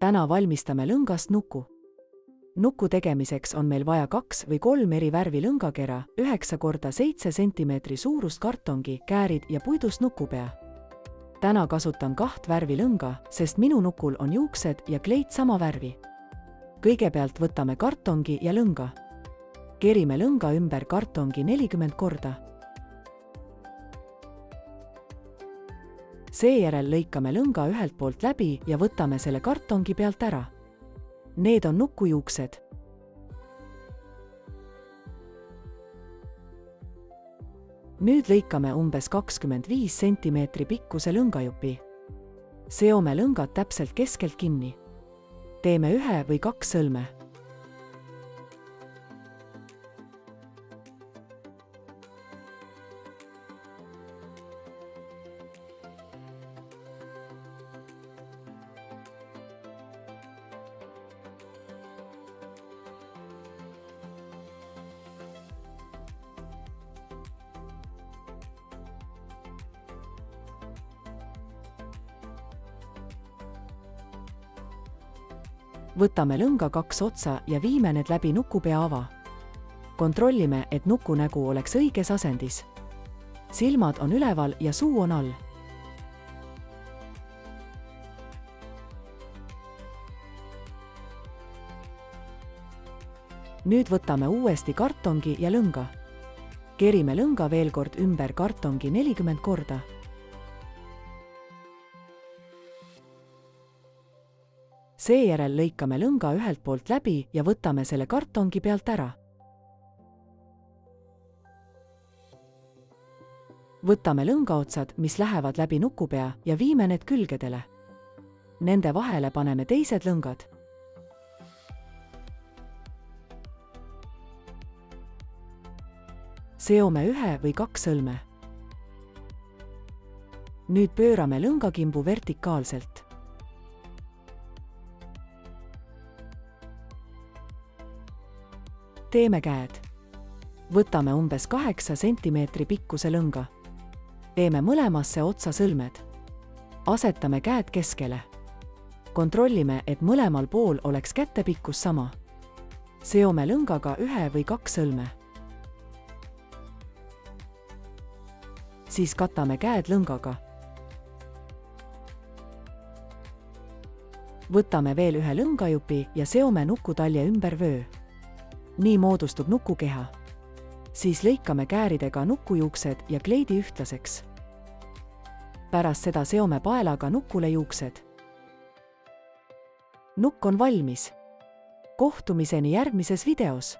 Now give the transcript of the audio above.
Täna valmistame lõngast nuku. Nuku tegemiseks on meil vaja 2 või 3 eri värvi lõngakera, 9 × 7 cm suurust kartongi, käärid ja puidust nukupea. Täna kasutan 2 värvi lõnga, sest minu nukul on juuksed ja kleit sama värvi. Kõigepealt võtame kartongi ja lõnga. Kerime lõnga ümber kartongi 40 korda. Seejärel lõikame lõnga ühelt poolt läbi ja võtame selle kartongi pealt ära. Need on nukujuuksed. Nüüd lõikame umbes 25 cm pikkuse lõngajupi. Seome lõngad täpselt keskelt kinni. Teeme 1 või 2 sõlme. Võtame lõnga 2 otsa ja viime need läbi nukupea ava. Kontrollime, et nuku nägu oleks õiges asendis. Silmad on üleval ja suu on all. Nüüd võtame uuesti kartongi ja lõnga. Kerime lõnga veel kord ümber kartongi 40 korda. Seejärel lõikame lõnga ühelt poolt läbi ja võtame selle kartongi pealt ära. Võtame lõngaotsad, mis lähevad läbi nukupea ja viime need külgedele. Nende vahele paneme teised lõngad. Seome 1 või 2 sõlme. Nüüd pöörame lõngakimbu vertikaalselt. Teeme käed. Võtame umbes 8 cm pikkuse lõnga. Teeme mõlemasse otsa sõlmed. Asetame käed keskele. Kontrollime, et mõlemal pool oleks käte pikkus sama. Seome lõngaga 1 või 2 sõlme. Siis katame käed lõngaga. Võtame veel 1 lõngajupi ja seome nukutalje ümber vöö. Nii moodustub nukukeha. Siis lõikame kääridega nukujuuksed ja kleidi ühtlaseks. Pärast seda seome paelaga nukule juuksed. Nukk on valmis. Kohtumiseni järgmises videos!